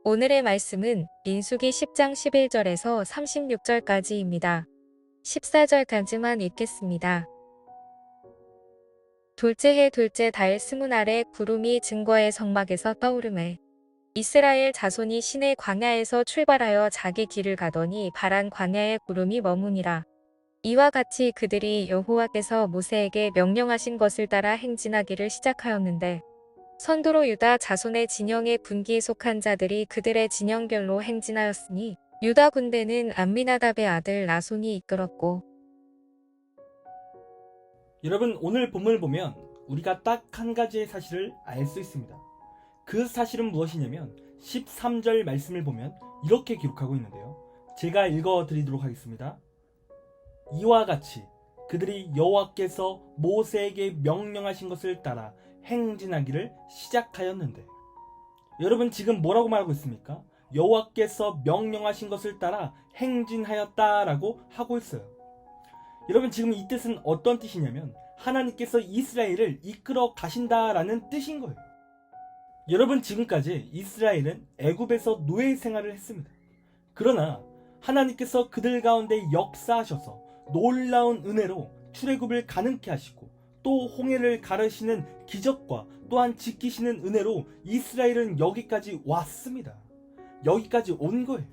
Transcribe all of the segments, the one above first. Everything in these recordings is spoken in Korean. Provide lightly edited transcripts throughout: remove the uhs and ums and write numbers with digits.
오늘의 말씀은 민수기 10장 11절에서 36절까지입니다. 14절까지만 읽겠습니다. 둘째 해 둘째 달 스무 날에 구름이 증거의 성막에서 떠오르매 이스라엘 자손이 시내 광야에서 출발하여 자기 길을 가더니 바란 광야에 구름이 머무니라. 이와 같이 그들이 여호와께서 모세에게 명령하신 것을 따라 행진하기를 시작하였는데 선두로 유다 자손의 진영의 군기에 속한 자들이 그들의 진영별로 행진하였으니 유다 군대는 암미나답의 아들 나손이 이끌었고. 여러분, 오늘 본문을 보면 우리가 딱 한 가지의 사실을 알 수 있습니다. 그 사실은 무엇이냐면 13절 말씀을 보면 이렇게 기록하고 있는데요. 제가 읽어드리도록 하겠습니다. 이와 같이 그들이 여호와께서 모세에게 명령하신 것을 따라 행진하기를 시작하였는데, 여러분 지금 뭐라고 말하고 있습니까? 여호와께서 명령하신 것을 따라 행진하였다라고 하고 있어요. 여러분 지금 이 뜻은 어떤 뜻이냐면 하나님께서 이스라엘을 이끌어 가신다라는 뜻인 거예요. 여러분 지금까지 이스라엘은 애굽에서 노예 생활을 했습니다. 그러나 하나님께서 그들 가운데 역사하셔서 놀라운 은혜로 출애굽을 가능케 하시고 또 홍해를 가르시는 기적과 또한 지키시는 은혜로 이스라엘은 여기까지 왔습니다. 여기까지 온 거예요.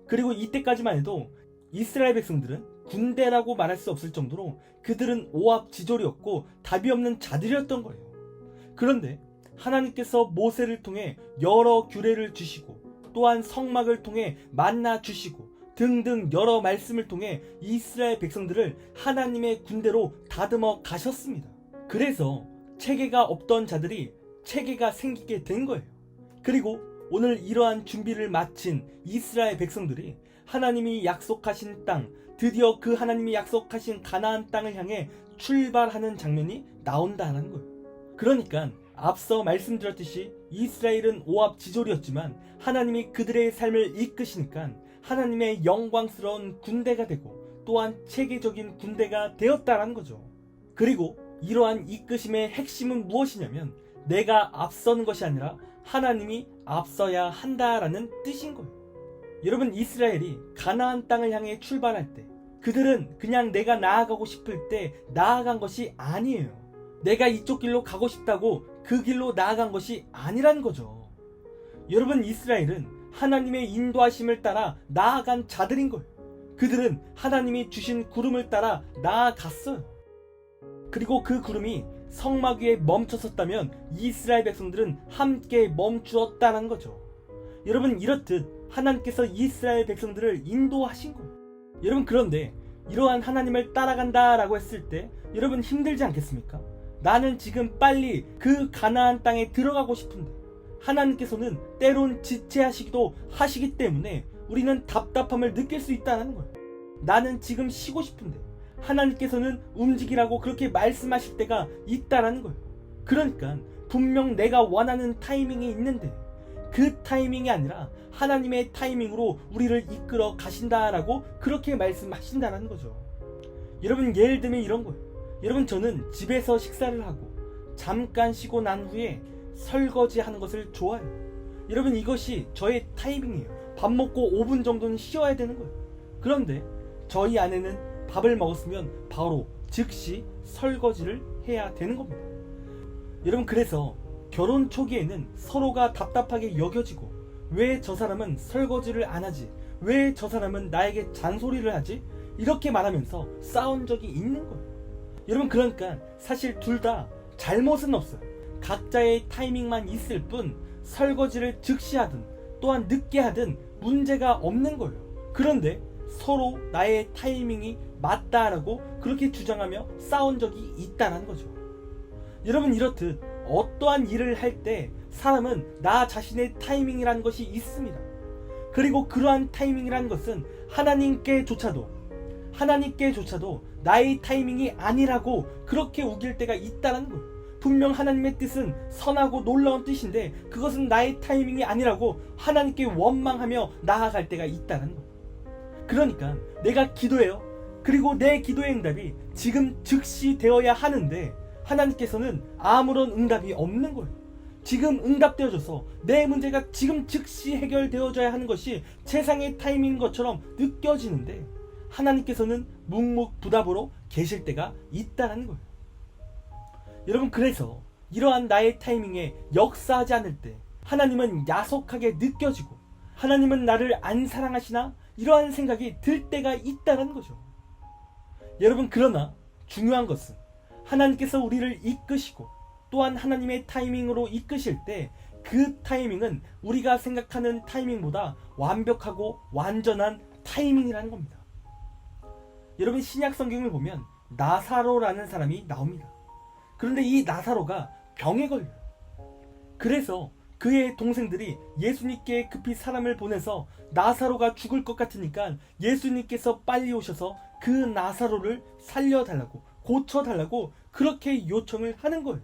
그리고 이때까지만 해도 이스라엘 백성들은 군대라고 말할 수 없을 정도로 그들은 오합지졸이었고 답이 없는 자들이었던 거예요. 그런데 하나님께서 모세를 통해 여러 규례를 주시고 또한 성막을 통해 만나 주시고 등등 여러 말씀을 통해 이스라엘 백성들을 하나님의 군대로 다듬어 가셨습니다. 그래서 체계가 없던 자들이 체계가 생기게 된 거예요. 그리고 오늘 이러한 준비를 마친 이스라엘 백성들이 하나님이 약속하신 땅, 드디어 그 하나님이 약속하신 가나안 땅을 향해 출발하는 장면이 나온다는 거예요. 그러니까 앞서 말씀드렸듯이 이스라엘은 오합지졸이었지만 하나님이 그들의 삶을 이끄시니까 하나님의 영광스러운 군대가 되고 또한 체계적인 군대가 되었다는 거죠. 그리고 이러한 이끄심의 핵심은 무엇이냐면 내가 앞서는 것이 아니라 하나님이 앞서야 한다라는 뜻인 거예요. 여러분 이스라엘이 가나안 땅을 향해 출발할 때 그들은 그냥 내가 나아가고 싶을 때 나아간 것이 아니에요. 내가 이쪽 길로 가고 싶다고 그 길로 나아간 것이 아니란 거죠. 여러분 이스라엘은 하나님의 인도하심을 따라 나아간 자들인 거예요. 그들은 하나님이 주신 구름을 따라 나아갔어요. 그리고 그 구름이 성막 위에 멈춰섰다면 이스라엘 백성들은 함께 멈추었다는 거죠. 여러분 이렇듯 하나님께서 이스라엘 백성들을 인도하신 거예요. 여러분 그런데 이러한 하나님을 따라간다라고 했을 때 여러분 힘들지 않겠습니까? 나는 지금 빨리 그 가나안 땅에 들어가고 싶은데 하나님께서는 때론 지체하시기도 하시기 때문에 우리는 답답함을 느낄 수 있다는 거예요. 나는 지금 쉬고 싶은데 하나님께서는 움직이라고 그렇게 말씀하실 때가 있다는 거예요. 그러니까 분명 내가 원하는 타이밍이 있는데 그 타이밍이 아니라 하나님의 타이밍으로 우리를 이끌어 가신다라고 그렇게 말씀하신다는 거죠. 여러분 예를 들면 이런 거예요. 여러분 저는 집에서 식사를 하고 잠깐 쉬고 난 후에 설거지 하는 것을 좋아해요. 여러분 이것이 저의 타이밍이에요. 밥 먹고 5분 정도는 쉬어야 되는 거예요. 그런데 저희 아내는 밥을 먹었으면 바로 즉시 설거지를 해야 되는 겁니다. 여러분 그래서 결혼 초기에는 서로가 답답하게 여겨지고 왜 저 사람은 설거지를 안 하지? 왜 저 사람은 나에게 잔소리를 하지? 이렇게 말하면서 싸운 적이 있는 거예요. 여러분 그러니까 사실 둘 다 잘못은 없어요. 각자의 타이밍만 있을 뿐 설거지를 즉시 하든 또한 늦게 하든 문제가 없는 거예요. 그런데 서로 나의 타이밍이 맞다라고 그렇게 주장하며 싸운 적이 있다는 거죠. 여러분 이렇듯 어떠한 일을 할 때 사람은 나 자신의 타이밍이라는 것이 있습니다. 그리고 그러한 타이밍이라는 것은 하나님께조차도 나의 타이밍이 아니라고 그렇게 우길 때가 있다는 거예요. 분명 하나님의 뜻은 선하고 놀라운 뜻인데 그것은 나의 타이밍이 아니라고 하나님께 원망하며 나아갈 때가 있다는 거예요. 그러니까 내가 기도해요. 그리고 내 기도의 응답이 지금 즉시 되어야 하는데 하나님께서는 아무런 응답이 없는 거예요. 지금 응답되어져서 내 문제가 지금 즉시 해결되어져야 하는 것이 세상의 타이밍인 것처럼 느껴지는데 하나님께서는 묵묵부답으로 계실 때가 있다는 거예요. 여러분, 그래서 이러한 나의 타이밍에 역사하지 않을 때 하나님은 야속하게 느껴지고 하나님은 나를 안 사랑하시나? 이러한 생각이 들 때가 있다는 거죠. 여러분, 그러나 중요한 것은 하나님께서 우리를 이끄시고 또한 하나님의 타이밍으로 이끄실 때 그 타이밍은 우리가 생각하는 타이밍보다 완벽하고 완전한 타이밍이라는 겁니다. 여러분, 신약 성경을 보면 나사로라는 사람이 나옵니다. 그런데 이 나사로가 병에 걸려요. 그래서 그의 동생들이 예수님께 급히 사람을 보내서 나사로가 죽을 것 같으니까 예수님께서 빨리 오셔서 그 나사로를 살려달라고, 고쳐달라고 그렇게 요청을 하는 거예요.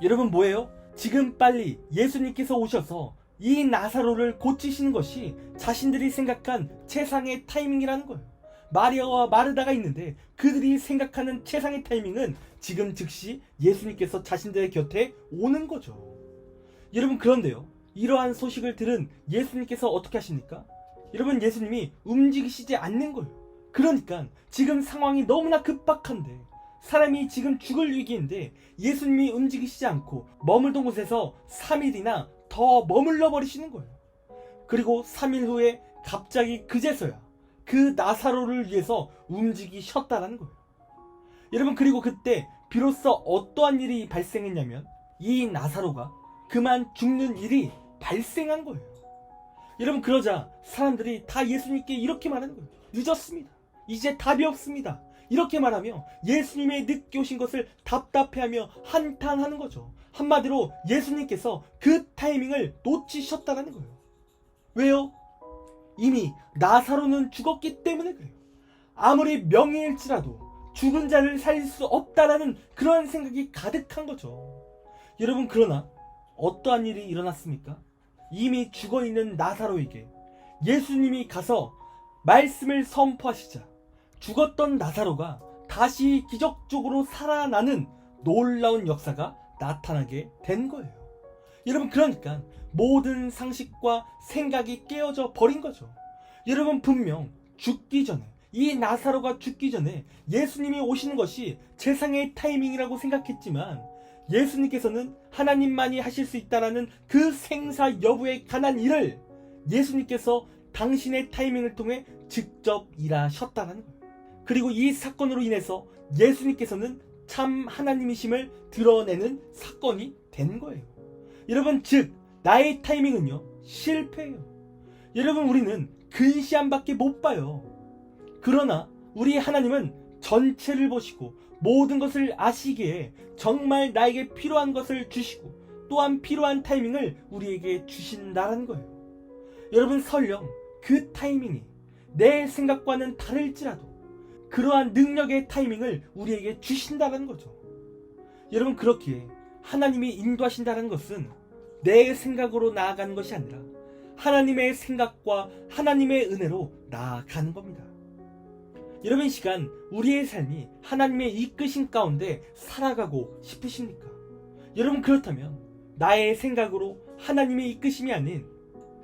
여러분, 뭐예요? 지금 빨리 예수님께서 오셔서 이 나사로를 고치시는 것이 자신들이 생각한 최상의 타이밍이라는 거예요. 마리아와 마르다가 있는데 그들이 생각하는 최상의 타이밍은 지금 즉시 예수님께서 자신들의 곁에 오는 거죠. 여러분, 그런데요, 이러한 소식을 들은 예수님께서 어떻게 하십니까? 여러분, 예수님이 움직이시지 않는 거예요. 그러니까 지금 상황이 너무나 급박한데, 사람이 지금 죽을 위기인데 예수님이 움직이시지 않고 머물던 곳에서 3일이나 더 머물러 버리시는 거예요. 그리고 3일 후에 갑자기 그제서야 그 나사로를 위해서 움직이셨다라는 거예요. 여러분, 그리고 그때 비로소 어떠한 일이 발생했냐면 이 나사로가 그만 죽는 일이 발생한 거예요. 여러분, 그러자 사람들이 다 예수님께 이렇게 말하는 거예요. 늦었습니다. 이제 답이 없습니다. 이렇게 말하며 예수님의 늦게 오신 것을 답답해하며 한탄하는 거죠. 한마디로 예수님께서 그 타이밍을 놓치셨다는 거예요. 왜요? 이미 나사로는 죽었기 때문에 그래요. 아무리 명예일지라도 죽은 자를 살릴 수 없다라는 그런 생각이 가득한 거죠. 여러분, 그러나 어떠한 일이 일어났습니까? 이미 죽어있는 나사로에게 예수님이 가서 말씀을 선포하시자 죽었던 나사로가 다시 기적적으로 살아나는 놀라운 역사가 나타나게 된 거예요. 여러분, 그러니까 모든 상식과 생각이 깨어져 버린 거죠. 여러분, 분명 죽기 전에, 이 나사로가 죽기 전에 예수님이 오시는 것이 세상의 타이밍이라고 생각했지만 예수님께서는 하나님만이 하실 수 있다라는 그 생사 여부에 관한 일을 예수님께서 당신의 타이밍을 통해 직접 일하셨다는 거예요. 그리고 이 사건으로 인해서 예수님께서는 참 하나님이심을 드러내는 사건이 된 거예요. 여러분, 즉 나의 타이밍은요, 실패예요. 여러분, 우리는 근시안밖에 못 봐요. 그러나 우리 하나님은 전체를 보시고 모든 것을 아시기에 정말 나에게 필요한 것을 주시고 또한 필요한 타이밍을 우리에게 주신다는 거예요. 여러분, 설령 그 타이밍이 내 생각과는 다를지라도 그러한 능력의 타이밍을 우리에게 주신다는 거죠. 여러분, 그렇기에 하나님이 인도하신다는 것은 내 생각으로 나아가는 것이 아니라 하나님의 생각과 하나님의 은혜로 나아가는 겁니다. 여러분, 이 시간 우리의 삶이 하나님의 이끄심 가운데 살아가고 싶으십니까? 여러분, 그렇다면 나의 생각으로 하나님의 이끄심이 아닌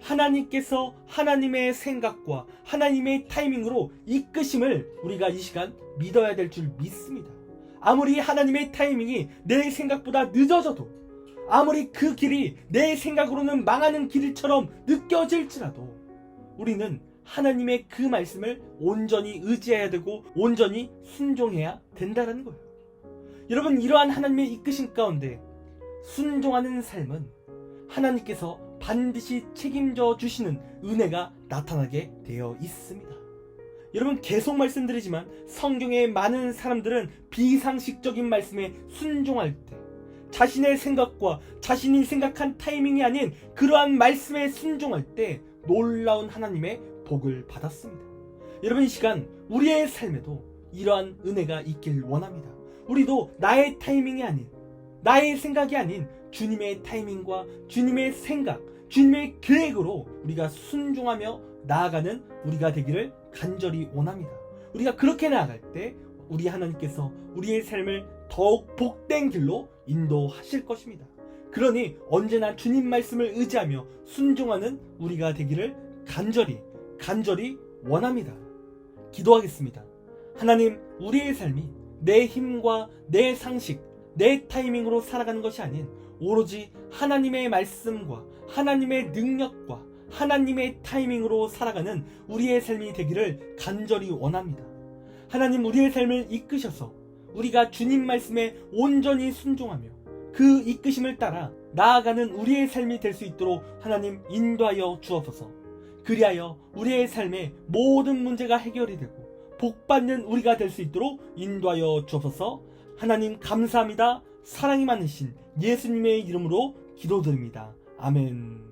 하나님께서 하나님의 생각과 하나님의 타이밍으로 이끄심을 우리가 이 시간 믿어야 될 줄 믿습니다. 아무리 하나님의 타이밍이 내 생각보다 늦어져도, 아무리 그 길이 내 생각으로는 망하는 길처럼 느껴질지라도 우리는 하나님의 그 말씀을 온전히 의지해야 되고 온전히 순종해야 된다는 거예요. 여러분, 이러한 하나님의 이끄심 가운데 순종하는 삶은 하나님께서 반드시 책임져 주시는 은혜가 나타나게 되어 있습니다. 여러분, 계속 말씀드리지만 성경의 많은 사람들은 비상식적인 말씀에 순종할 때 자신의 생각과 자신이 생각한 타이밍이 아닌 그러한 말씀에 순종할 때 놀라운 하나님의 복을 받았습니다. 여러분, 이 시간 우리의 삶에도 이러한 은혜가 있길 원합니다. 우리도 나의 타이밍이 아닌, 나의 생각이 아닌 주님의 타이밍과 주님의 생각, 주님의 계획으로 우리가 순종하며 나아가는 우리가 되기를 간절히 원합니다. 우리가 그렇게 나아갈 때 우리 하나님께서 우리의 삶을 더욱 복된 길로 인도하실 것입니다. 그러니 언제나 주님 말씀을 의지하며 순종하는 우리가 되기를 간절히 원합니다. 기도하겠습니다. 하나님, 우리의 삶이 내 힘과 내 상식, 내 타이밍으로 살아가는 것이 아닌 오로지 하나님의 말씀과 하나님의 능력과 하나님의 타이밍으로 살아가는 우리의 삶이 되기를 간절히 원합니다. 하나님, 우리의 삶을 이끄셔서 우리가 주님 말씀에 온전히 순종하며 그 이끄심을 따라 나아가는 우리의 삶이 될 수 있도록 하나님 인도하여 주옵소서. 그리하여 우리의 삶의 모든 문제가 해결이 되고 복받는 우리가 될 수 있도록 인도하여 주옵소서. 하나님 감사합니다. 사랑이 많으신 예수님의 이름으로 기도드립니다. 아멘.